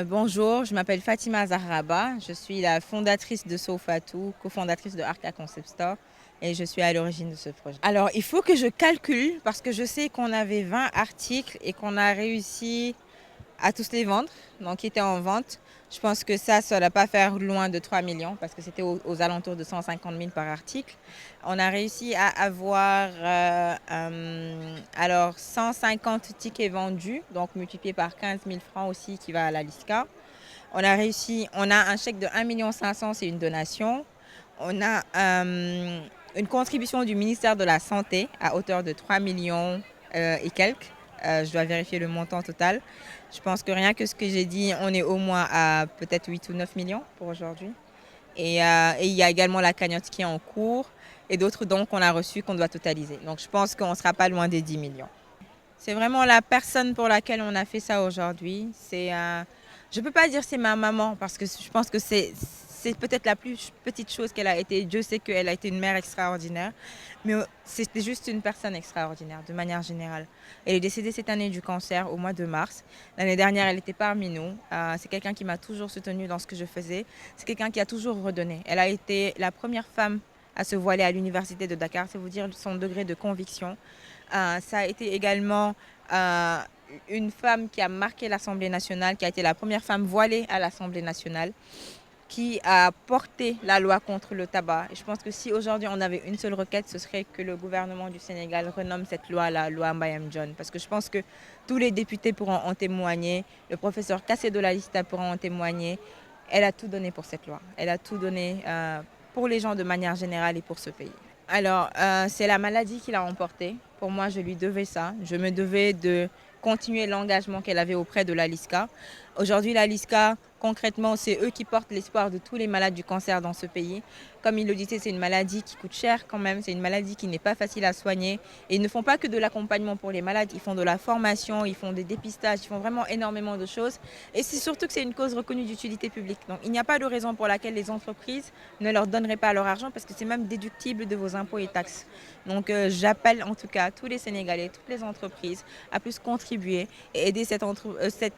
Bonjour, je m'appelle Fatima Zahraba. Je suis la fondatrice de Sofatou, cofondatrice de Arca Concept Store et je suis à l'origine de ce projet. Alors, il faut que je calcule parce que je sais qu'on avait 20 articles et qu'on a réussi à tous les vendre, donc qui étaient en vente. Je pense que ça ne va pas faire loin de 3 millions parce que c'était aux alentours de 150 000 par article. On a réussi à avoir 150 tickets vendus, donc multiplié par 15 000 francs aussi qui va à la LISCA. On a un chèque de 1,5 million, c'est une donation. On a une contribution du ministère de la Santé à hauteur de 3 millions et quelques. Je dois vérifier le montant total. Je pense que rien que ce que j'ai dit, on est au moins à peut-être 8 ou 9 millions pour aujourd'hui. Et il y a également la cagnotte qui est en cours et d'autres dons qu'on a reçus qu'on doit totaliser. Donc je pense qu'on ne sera pas loin des 10 millions. C'est vraiment la personne pour laquelle on a fait ça aujourd'hui. Je ne peux pas dire c'est ma maman parce que je pense que c'est peut-être la plus petite chose qu'elle a été. Dieu sait qu'elle a été une mère extraordinaire, mais c'était juste une personne extraordinaire de manière générale. Elle est décédée cette année du cancer au mois de mars. L'année dernière, elle était parmi nous. C'est quelqu'un qui m'a toujours soutenue dans ce que je faisais. C'est quelqu'un qui a toujours redonné. Elle a été la première femme à se voiler à l'université de Dakar. C'est vous dire son degré de conviction. Ça a été également une femme qui a marqué l'Assemblée nationale, qui a été la première femme voilée à l'Assemblée nationale, qui a porté la loi contre le tabac. Et je pense que si aujourd'hui on avait une seule requête, ce serait que le gouvernement du Sénégal renomme cette loi, la loi Mbayam John. Parce que je pense que tous les députés pourront en témoigner, le professeur Kassé de la Lista pourra en témoigner. Elle a tout donné pour cette loi. Elle a tout donné pour les gens de manière générale et pour ce pays. Alors, c'est la maladie qui l'a emporté. Pour moi, je lui devais ça. Je me devais de continuer l'engagement qu'elle avait auprès de la LISCA. Aujourd'hui, la LISCA, concrètement, c'est eux qui portent l'espoir de tous les malades du cancer dans ce pays. Comme il le disait, c'est une maladie qui coûte cher quand même. C'est une maladie qui n'est pas facile à soigner. Et ils ne font pas que de l'accompagnement pour les malades. Ils font de la formation, ils font des dépistages, ils font vraiment énormément de choses. Et c'est surtout que c'est une cause reconnue d'utilité publique. Donc, il n'y a pas de raison pour laquelle les entreprises ne leur donneraient pas leur argent parce que c'est même déductible de vos impôts et taxes. Donc, j'appelle en tout cas tous les Sénégalais, toutes les entreprises à plus contribuer et aider cette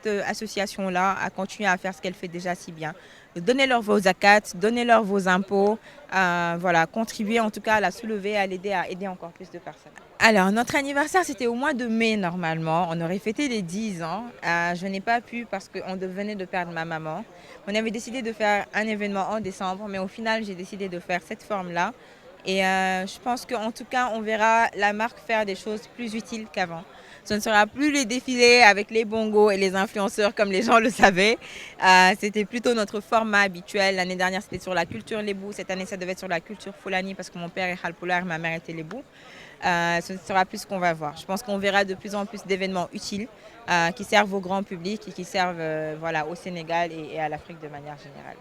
association-là à continuer à faire ce qu'elle fait déjà si bien. Donnez-leur vos zakats, donnez-leur vos impôts, voilà, contribuez en tout cas à la soulever, à l'aider, à aider encore plus de personnes. Alors, notre anniversaire, c'était au mois de mai normalement. On aurait fêté les 10 ans. Je n'ai pas pu parce qu'on venait de perdre ma maman. On avait décidé de faire un événement en décembre, mais au final, j'ai décidé de faire cette forme-là. Et je pense qu'en tout cas, on verra la marque faire des choses plus utiles qu'avant. Ce ne sera plus les défilés avec les bongos et les influenceurs comme les gens le savaient. C'était plutôt notre format habituel. L'année dernière, c'était sur la culture Lébou. Cette année, ça devait être sur la culture Fulani parce que mon père est Halpulaar et ma mère était Lébou. Ce sera plus ce qu'on va voir. Je pense qu'on verra de plus en plus d'événements utiles qui servent au grand public et qui servent voilà, au Sénégal et à l'Afrique de manière générale.